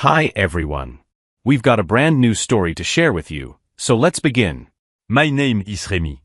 Hi everyone. We've got a brand new story to share with you, so let's begin. My name is Remy.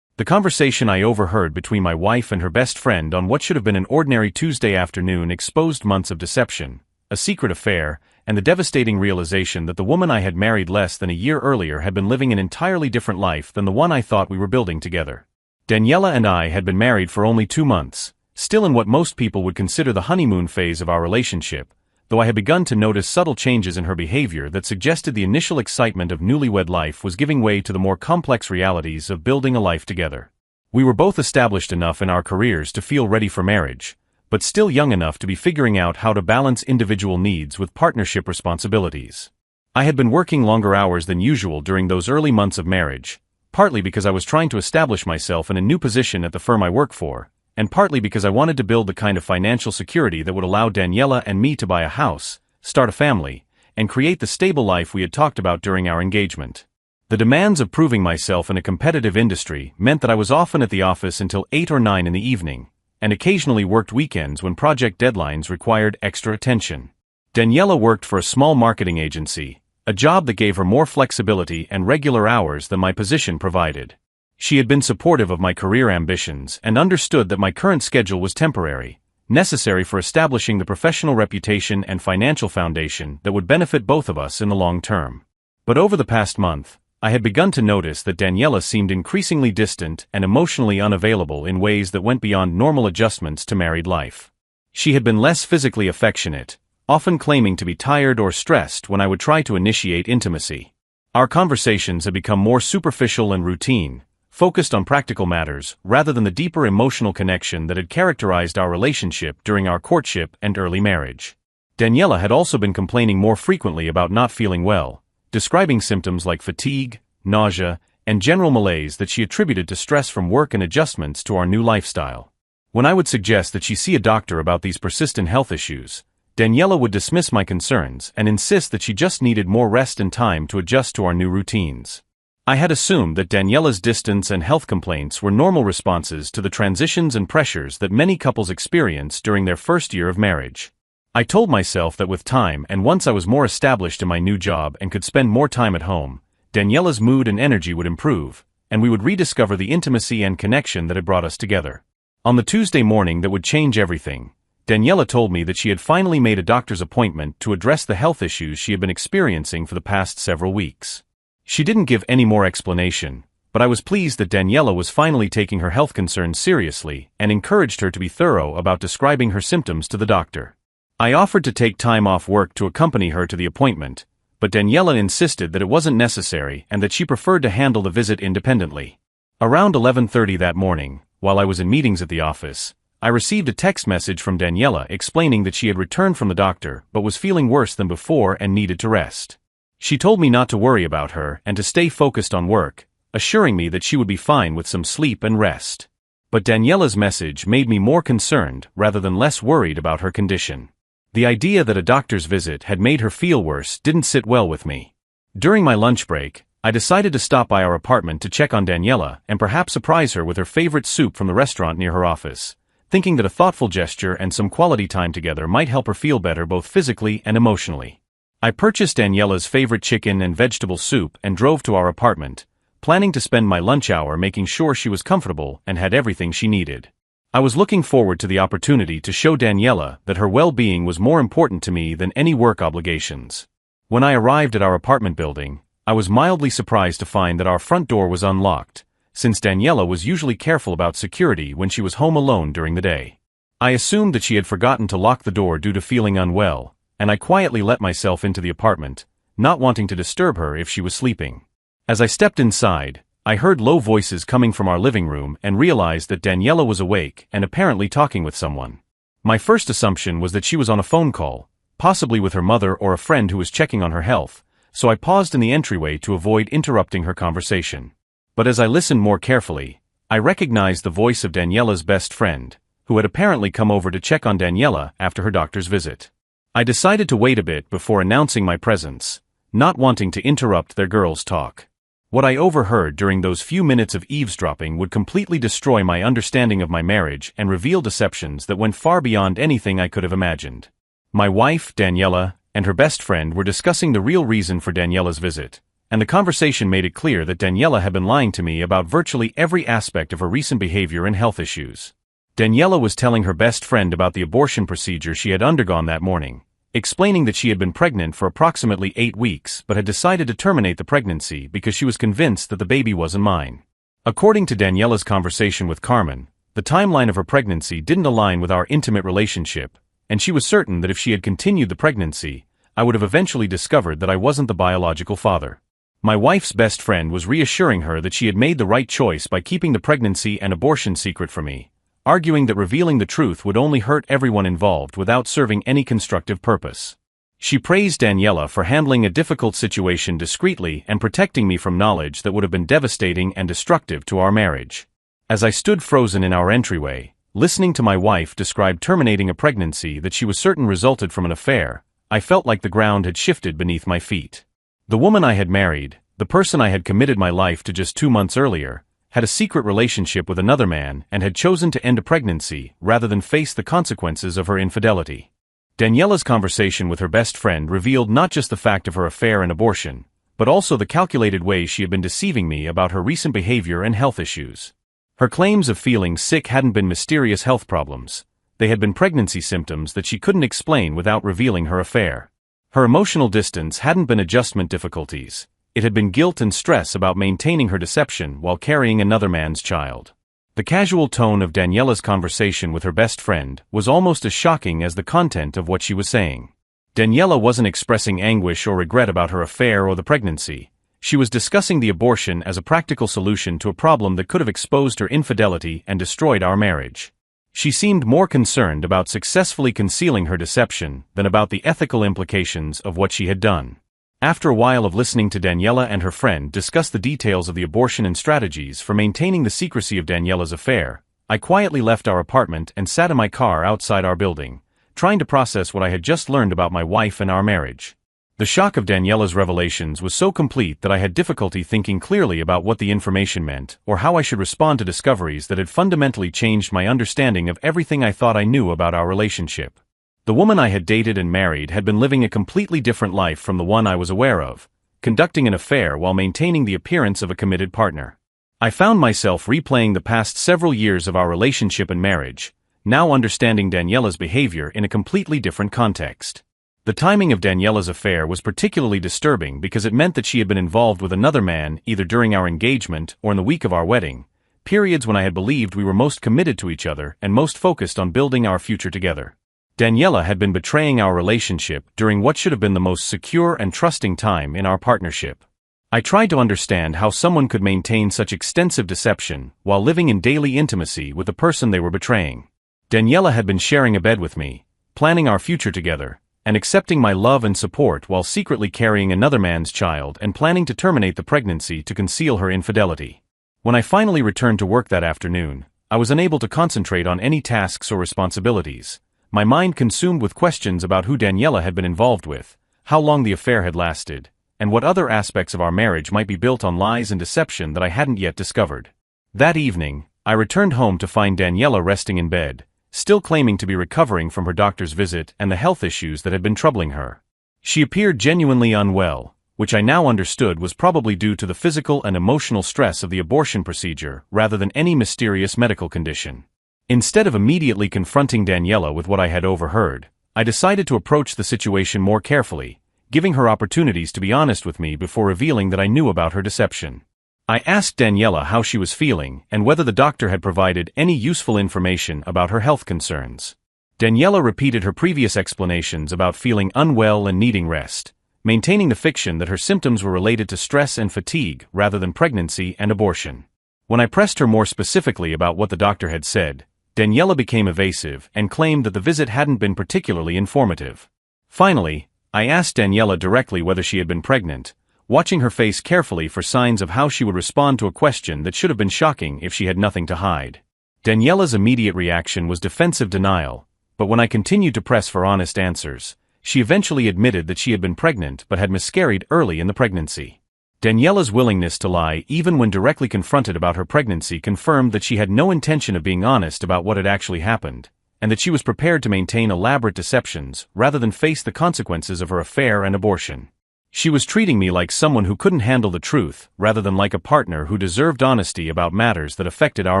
The conversation I overheard between my wife and her best friend on what should have been an ordinary Tuesday afternoon exposed months of deception, a secret affair, and the devastating realization that the woman I had married less than a year earlier had been living an entirely different life than the one I thought we were building together. Daniela and I had been married for only 2 months, still in what most people would consider the honeymoon phase of our relationship, though I had begun to notice subtle changes in her behavior that suggested the initial excitement of newlywed life was giving way to the more complex realities of building a life together. We were both established enough in our careers to feel ready for marriage, but still young enough to be figuring out how to balance individual needs with partnership responsibilities. I had been working longer hours than usual during those early months of marriage, partly because I was trying to establish myself in a new position at the firm I work for, and partly because I wanted to build the kind of financial security that would allow Daniela and me to buy a house, start a family, and create the stable life we had talked about during our engagement. The demands of proving myself in a competitive industry meant that I was often at the office until 8 or 9 in the evening, and occasionally worked weekends when project deadlines required extra attention. Daniela worked for a small marketing agency, a job that gave her more flexibility and regular hours than my position provided. She had been supportive of my career ambitions and understood that my current schedule was temporary, necessary for establishing the professional reputation and financial foundation that would benefit both of us in the long term. But over the past month, I had begun to notice that Daniela seemed increasingly distant and emotionally unavailable in ways that went beyond normal adjustments to married life. She had been less physically affectionate, often claiming to be tired or stressed when I would try to initiate intimacy. Our conversations had become more superficial and routine, focused on practical matters rather than the deeper emotional connection that had characterized our relationship during our courtship and early marriage. Daniela had also been complaining more frequently about not feeling well, describing symptoms like fatigue, nausea, and general malaise that she attributed to stress from work and adjustments to our new lifestyle. When I would suggest that she see a doctor about these persistent health issues, Daniela would dismiss my concerns and insist that she just needed more rest and time to adjust to our new routines. I had assumed that Daniela's distance and health complaints were normal responses to the transitions and pressures that many couples experience during their first year of marriage. I told myself that with time and once I was more established in my new job and could spend more time at home, Daniela's mood and energy would improve, and we would rediscover the intimacy and connection that had brought us together. On the Tuesday morning that would change everything, Daniela told me that she had finally made a doctor's appointment to address the health issues she had been experiencing for the past several weeks. She didn't give any more explanation, but I was pleased that Daniela was finally taking her health concerns seriously and encouraged her to be thorough about describing her symptoms to the doctor. I offered to take time off work to accompany her to the appointment, but Daniela insisted that it wasn't necessary and that she preferred to handle the visit independently. Around 11:30 that morning, while I was in meetings at the office, I received a text message from Daniela explaining that she had returned from the doctor but was feeling worse than before and needed to rest. She told me not to worry about her and to stay focused on work, assuring me that she would be fine with some sleep and rest. But Daniela's message made me more concerned rather than less worried about her condition. The idea that a doctor's visit had made her feel worse didn't sit well with me. During my lunch break, I decided to stop by our apartment to check on Daniela and perhaps surprise her with her favorite soup from the restaurant near her office, thinking that a thoughtful gesture and some quality time together might help her feel better both physically and emotionally. I purchased Daniela's favorite chicken and vegetable soup and drove to our apartment, planning to spend my lunch hour making sure she was comfortable and had everything she needed. I was looking forward to the opportunity to show Daniela that her well-being was more important to me than any work obligations. When I arrived at our apartment building, I was mildly surprised to find that our front door was unlocked, since Daniela was usually careful about security when she was home alone during the day. I assumed that she had forgotten to lock the door due to feeling unwell, and I quietly let myself into the apartment, not wanting to disturb her if she was sleeping. As I stepped inside, I heard low voices coming from our living room and realized that Daniela was awake and apparently talking with someone. My first assumption was that she was on a phone call, possibly with her mother or a friend who was checking on her health, so I paused in the entryway to avoid interrupting her conversation. But as I listened more carefully, I recognized the voice of Daniela's best friend, who had apparently come over to check on Daniela after her doctor's visit. I decided to wait a bit before announcing my presence, not wanting to interrupt their girls' talk. What I overheard during those few minutes of eavesdropping would completely destroy my understanding of my marriage and reveal deceptions that went far beyond anything I could have imagined. My wife, Daniela, and her best friend were discussing the real reason for Daniela's visit, and the conversation made it clear that Daniela had been lying to me about virtually every aspect of her recent behavior and health issues. Daniela was telling her best friend about the abortion procedure she had undergone that morning, explaining that she had been pregnant for approximately 8 weeks but had decided to terminate the pregnancy because she was convinced that the baby wasn't mine. According to Daniela's conversation with Carmen, the timeline of her pregnancy didn't align with our intimate relationship, and she was certain that if she had continued the pregnancy, I would have eventually discovered that I wasn't the biological father. My wife's best friend was reassuring her that she had made the right choice by keeping the pregnancy and abortion secret from me, arguing that revealing the truth would only hurt everyone involved without serving any constructive purpose. She praised Daniela for handling a difficult situation discreetly and protecting me from knowledge that would have been devastating and destructive to our marriage. As I stood frozen in our entryway, listening to my wife describe terminating a pregnancy that she was certain resulted from an affair, I felt like the ground had shifted beneath my feet. The woman I had married, the person I had committed my life to just 2 months earlier, had a secret relationship with another man and had chosen to end a pregnancy rather than face the consequences of her infidelity. Daniela's conversation with her best friend revealed not just the fact of her affair and abortion, but also the calculated ways she had been deceiving me about her recent behavior and health issues. Her claims of feeling sick hadn't been mysterious health problems. They had been pregnancy symptoms that she couldn't explain without revealing her affair. Her emotional distance hadn't been adjustment difficulties. It had been guilt and stress about maintaining her deception while carrying another man's child. The casual tone of Daniela's conversation with her best friend was almost as shocking as the content of what she was saying. Daniela wasn't expressing anguish or regret about her affair or the pregnancy. She was discussing the abortion as a practical solution to a problem that could have exposed her infidelity and destroyed our marriage. She seemed more concerned about successfully concealing her deception than about the ethical implications of what she had done. After a while of listening to Daniela and her friend discuss the details of the abortion and strategies for maintaining the secrecy of Daniela's affair, I quietly left our apartment and sat in my car outside our building, trying to process what I had just learned about my wife and our marriage. The shock of Daniela's revelations was so complete that I had difficulty thinking clearly about what the information meant or how I should respond to discoveries that had fundamentally changed my understanding of everything I thought I knew about our relationship. The woman I had dated and married had been living a completely different life from the one I was aware of, conducting an affair while maintaining the appearance of a committed partner. I found myself replaying the past several years of our relationship and marriage, now understanding Daniela's behavior in a completely different context. The timing of Daniela's affair was particularly disturbing because it meant that she had been involved with another man either during our engagement or in the week of our wedding, periods when I had believed we were most committed to each other and most focused on building our future together. Daniela had been betraying our relationship during what should have been the most secure and trusting time in our partnership. I tried to understand how someone could maintain such extensive deception while living in daily intimacy with the person they were betraying. Daniela had been sharing a bed with me, planning our future together, and accepting my love and support while secretly carrying another man's child and planning to terminate the pregnancy to conceal her infidelity. When I finally returned to work that afternoon, I was unable to concentrate on any tasks or responsibilities, my mind consumed with questions about who Daniela had been involved with, how long the affair had lasted, and what other aspects of our marriage might be built on lies and deception that I hadn't yet discovered. That evening, I returned home to find Daniela resting in bed, still claiming to be recovering from her doctor's visit and the health issues that had been troubling her. She appeared genuinely unwell, which I now understood was probably due to the physical and emotional stress of the abortion procedure rather than any mysterious medical condition. Instead of immediately confronting Daniela with what I had overheard, I decided to approach the situation more carefully, giving her opportunities to be honest with me before revealing that I knew about her deception. I asked Daniela how she was feeling and whether the doctor had provided any useful information about her health concerns. Daniela repeated her previous explanations about feeling unwell and needing rest, maintaining the fiction that her symptoms were related to stress and fatigue rather than pregnancy and abortion. When I pressed her more specifically about what the doctor had said, Daniela became evasive and claimed that the visit hadn't been particularly informative. Finally, I asked Daniela directly whether she had been pregnant, watching her face carefully for signs of how she would respond to a question that should have been shocking if she had nothing to hide. Daniela's immediate reaction was defensive denial, but when I continued to press for honest answers, she eventually admitted that she had been pregnant but had miscarried early in the pregnancy. Daniela's willingness to lie even when directly confronted about her pregnancy confirmed that she had no intention of being honest about what had actually happened, and that she was prepared to maintain elaborate deceptions rather than face the consequences of her affair and abortion. She was treating me like someone who couldn't handle the truth, rather than like a partner who deserved honesty about matters that affected our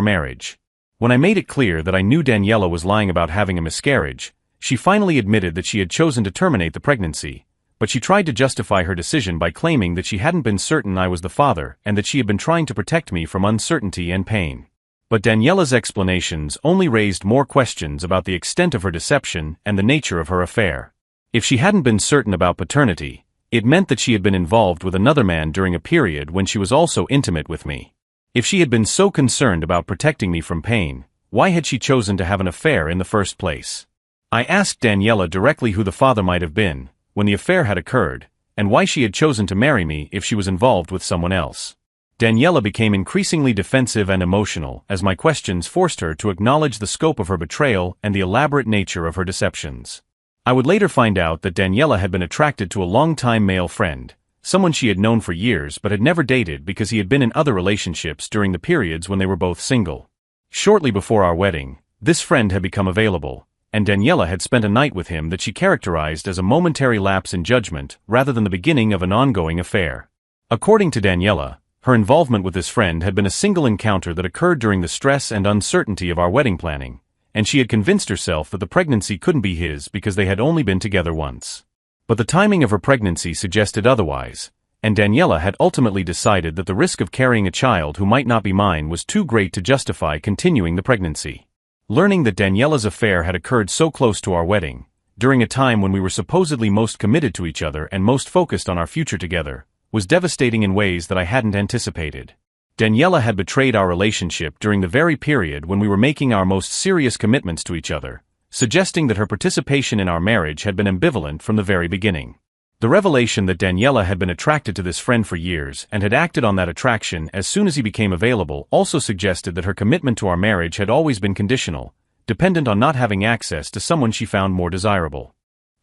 marriage. When I made it clear that I knew Daniela was lying about having a miscarriage, she finally admitted that she had chosen to terminate the pregnancy, but she tried to justify her decision by claiming that she hadn't been certain I was the father and that she had been trying to protect me from uncertainty and pain. But Daniela's explanations only raised more questions about the extent of her deception and the nature of her affair. If she hadn't been certain about paternity, it meant that she had been involved with another man during a period when she was also intimate with me. If she had been so concerned about protecting me from pain, why had she chosen to have an affair in the first place? I asked Daniela directly who the father might have been, when the affair had occurred, and why she had chosen to marry me if she was involved with someone else. Daniela became increasingly defensive and emotional as my questions forced her to acknowledge the scope of her betrayal and the elaborate nature of her deceptions. I would later find out that Daniela had been attracted to a long-time male friend, someone she had known for years but had never dated because he had been in other relationships during the periods when they were both single. Shortly before our wedding, this friend had become available, and Daniela had spent a night with him that she characterized as a momentary lapse in judgment rather than the beginning of an ongoing affair. According to Daniela, her involvement with this friend had been a single encounter that occurred during the stress and uncertainty of our wedding planning, and she had convinced herself that the pregnancy couldn't be his because they had only been together once. But the timing of her pregnancy suggested otherwise, and Daniela had ultimately decided that the risk of carrying a child who might not be mine was too great to justify continuing the pregnancy. Learning that Daniela's affair had occurred so close to our wedding, during a time when we were supposedly most committed to each other and most focused on our future together, was devastating in ways that I hadn't anticipated. Daniela had betrayed our relationship during the very period when we were making our most serious commitments to each other, suggesting that her participation in our marriage had been ambivalent from the very beginning. The revelation that Daniela had been attracted to this friend for years and had acted on that attraction as soon as he became available also suggested that her commitment to our marriage had always been conditional, dependent on not having access to someone she found more desirable.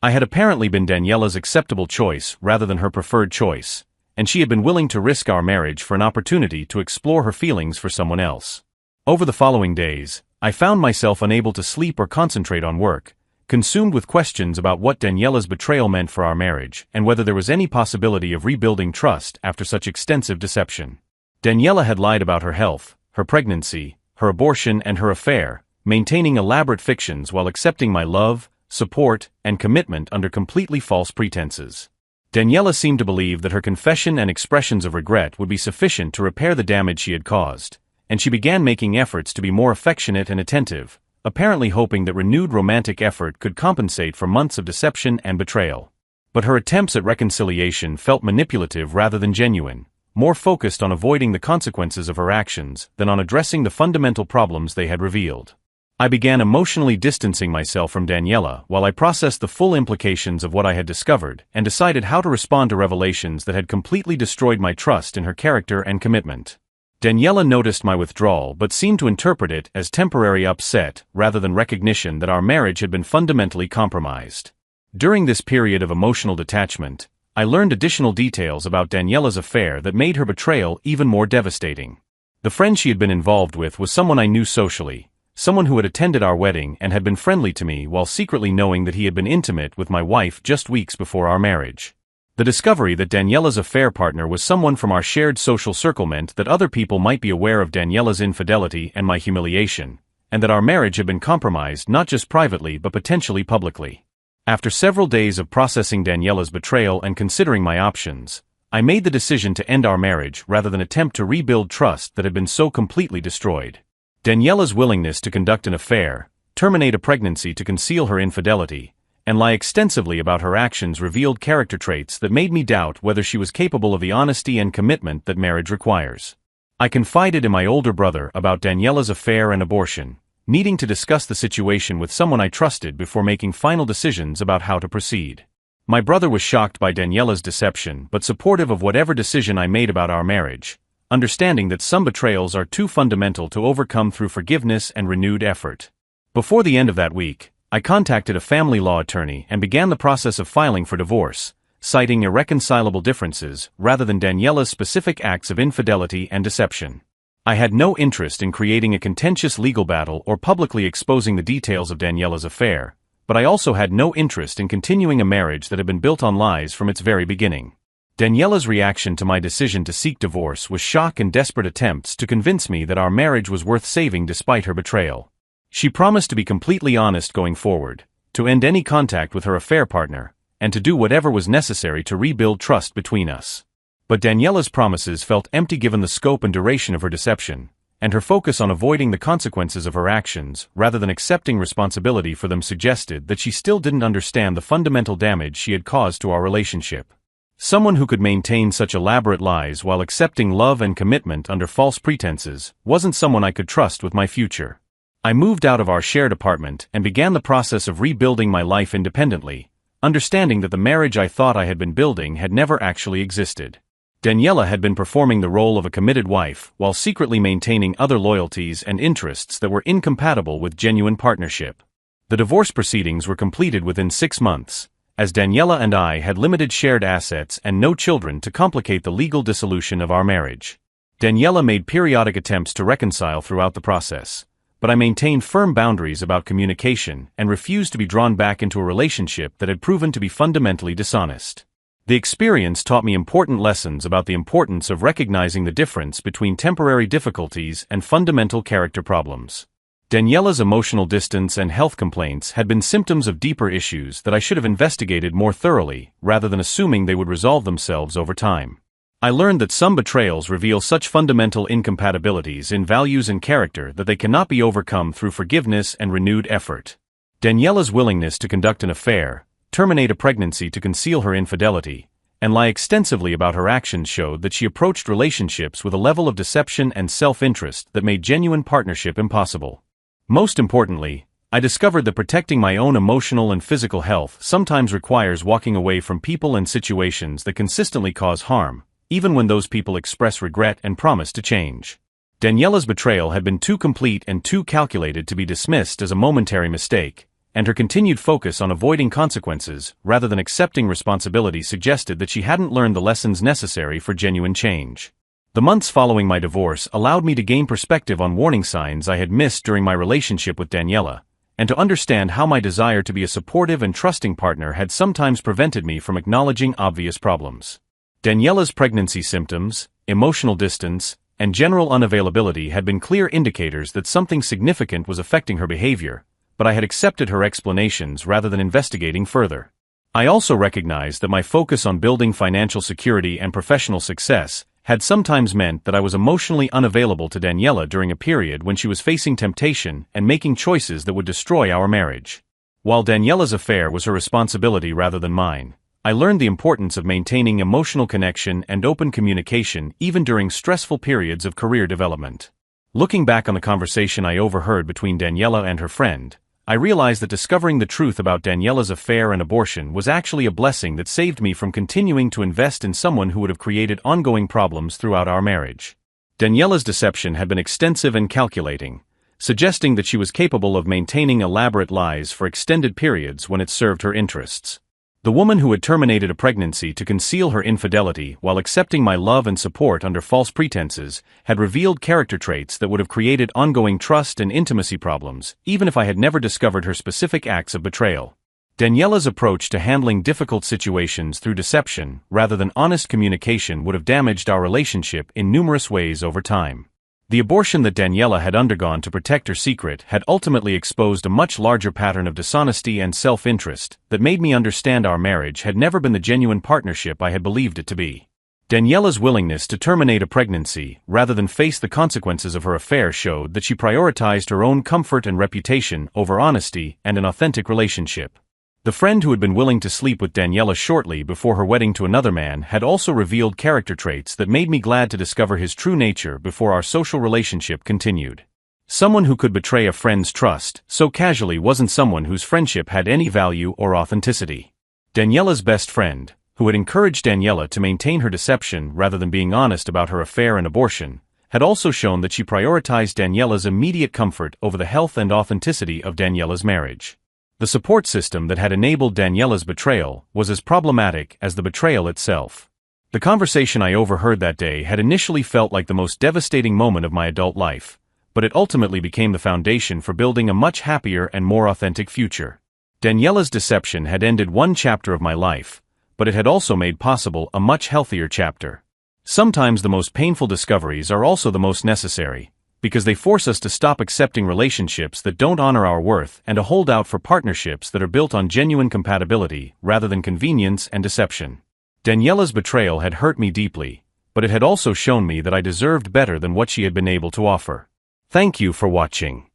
I had apparently been Daniela's acceptable choice rather than her preferred choice, and she had been willing to risk our marriage for an opportunity to explore her feelings for someone else. Over the following days, I found myself unable to sleep or concentrate on work, consumed with questions about what Daniela's betrayal meant for our marriage and whether there was any possibility of rebuilding trust after such extensive deception. Daniela had lied about her health, her pregnancy, her abortion and her affair, maintaining elaborate fictions while accepting my love, support, and commitment under completely false pretenses. Daniela seemed to believe that her confession and expressions of regret would be sufficient to repair the damage she had caused, and she began making efforts to be more affectionate and attentive, apparently hoping that renewed romantic effort could compensate for months of deception and betrayal. But her attempts at reconciliation felt manipulative rather than genuine, more focused on avoiding the consequences of her actions than on addressing the fundamental problems they had revealed. I began emotionally distancing myself from Daniela while I processed the full implications of what I had discovered and decided how to respond to revelations that had completely destroyed my trust in her character and commitment. Daniela noticed my withdrawal but seemed to interpret it as temporary upset rather than recognition that our marriage had been fundamentally compromised. During this period of emotional detachment, I learned additional details about Daniela's affair that made her betrayal even more devastating. The friend she had been involved with was someone I knew socially, someone who had attended our wedding and had been friendly to me while secretly knowing that he had been intimate with my wife just weeks before our marriage. The discovery that Daniela's affair partner was someone from our shared social circle meant that other people might be aware of Daniela's infidelity and my humiliation, and that our marriage had been compromised not just privately but potentially publicly. After several days of processing Daniela's betrayal and considering my options, I made the decision to end our marriage rather than attempt to rebuild trust that had been so completely destroyed. Daniela's willingness to conduct an affair, terminate a pregnancy to conceal her infidelity, and lie extensively about her actions revealed character traits that made me doubt whether she was capable of the honesty and commitment that marriage requires. I confided in my older brother about Daniela's affair and abortion, needing to discuss the situation with someone I trusted before making final decisions about how to proceed. My brother was shocked by Daniela's deception but supportive of whatever decision I made about our marriage, understanding that some betrayals are too fundamental to overcome through forgiveness and renewed effort. Before the end of that week, I contacted a family law attorney and began the process of filing for divorce, citing irreconcilable differences rather than Daniela's specific acts of infidelity and deception. I had no interest in creating a contentious legal battle or publicly exposing the details of Daniela's affair, but I also had no interest in continuing a marriage that had been built on lies from its very beginning. Daniela's reaction to my decision to seek divorce was shock and desperate attempts to convince me that our marriage was worth saving despite her betrayal. She promised to be completely honest going forward, to end any contact with her affair partner, and to do whatever was necessary to rebuild trust between us. But Daniela's promises felt empty given the scope and duration of her deception, and her focus on avoiding the consequences of her actions rather than accepting responsibility for them suggested that she still didn't understand the fundamental damage she had caused to our relationship. Someone who could maintain such elaborate lies while accepting love and commitment under false pretenses wasn't someone I could trust with my future. I moved out of our shared apartment and began the process of rebuilding my life independently, understanding that the marriage I thought I had been building had never actually existed. Daniela had been performing the role of a committed wife while secretly maintaining other loyalties and interests that were incompatible with genuine partnership. The divorce proceedings were completed within 6 months, as Daniela and I had limited shared assets and no children to complicate the legal dissolution of our marriage. Daniela made periodic attempts to reconcile throughout the process, but I maintained firm boundaries about communication and refused to be drawn back into a relationship that had proven to be fundamentally dishonest. The experience taught me important lessons about the importance of recognizing the difference between temporary difficulties and fundamental character problems. Daniela's emotional distance and health complaints had been symptoms of deeper issues that I should have investigated more thoroughly, rather than assuming they would resolve themselves over time. I learned that some betrayals reveal such fundamental incompatibilities in values and character that they cannot be overcome through forgiveness and renewed effort. Daniela's willingness to conduct an affair, terminate a pregnancy to conceal her infidelity, and lie extensively about her actions showed that she approached relationships with a level of deception and self-interest that made genuine partnership impossible. Most importantly, I discovered that protecting my own emotional and physical health sometimes requires walking away from people and situations that consistently cause harm, even when those people express regret and promise to change. Daniela's betrayal had been too complete and too calculated to be dismissed as a momentary mistake, and her continued focus on avoiding consequences rather than accepting responsibility suggested that she hadn't learned the lessons necessary for genuine change. The months following my divorce allowed me to gain perspective on warning signs I had missed during my relationship with Daniela, and to understand how my desire to be a supportive and trusting partner had sometimes prevented me from acknowledging obvious problems. Daniela's pregnancy symptoms, emotional distance, and general unavailability had been clear indicators that something significant was affecting her behavior, but I had accepted her explanations rather than investigating further. I also recognized that my focus on building financial security and professional success had sometimes meant that I was emotionally unavailable to Daniela during a period when she was facing temptation and making choices that would destroy our marriage. While Daniela's affair was her responsibility rather than mine, I learned the importance of maintaining emotional connection and open communication even during stressful periods of career development. Looking back on the conversation I overheard between Daniela and her friend, I realized that discovering the truth about Daniela's affair and abortion was actually a blessing that saved me from continuing to invest in someone who would have created ongoing problems throughout our marriage. Daniela's deception had been extensive and calculating, suggesting that she was capable of maintaining elaborate lies for extended periods when it served her interests. The woman who had terminated a pregnancy to conceal her infidelity while accepting my love and support under false pretenses had revealed character traits that would have created ongoing trust and intimacy problems, even if I had never discovered her specific acts of betrayal. Daniela's approach to handling difficult situations through deception rather than honest communication would have damaged our relationship in numerous ways over time. The abortion that Daniela had undergone to protect her secret had ultimately exposed a much larger pattern of dishonesty and self-interest that made me understand our marriage had never been the genuine partnership I had believed it to be. Daniela's willingness to terminate a pregnancy rather than face the consequences of her affair showed that she prioritized her own comfort and reputation over honesty and an authentic relationship. The friend who had been willing to sleep with Daniela shortly before her wedding to another man had also revealed character traits that made me glad to discover his true nature before our social relationship continued. Someone who could betray a friend's trust so casually wasn't someone whose friendship had any value or authenticity. Daniela's best friend, who had encouraged Daniela to maintain her deception rather than being honest about her affair and abortion, had also shown that she prioritized Daniela's immediate comfort over the health and authenticity of Daniela's marriage. The support system that had enabled Daniela's betrayal was as problematic as the betrayal itself. The conversation I overheard that day had initially felt like the most devastating moment of my adult life, but it ultimately became the foundation for building a much happier and more authentic future. Daniela's deception had ended one chapter of my life, but it had also made possible a much healthier chapter. Sometimes the most painful discoveries are also the most necessary, because they force us to stop accepting relationships that don't honor our worth and to hold out for partnerships that are built on genuine compatibility rather than convenience and deception. Daniela's betrayal had hurt me deeply, but it had also shown me that I deserved better than what she had been able to offer. Thank you for watching.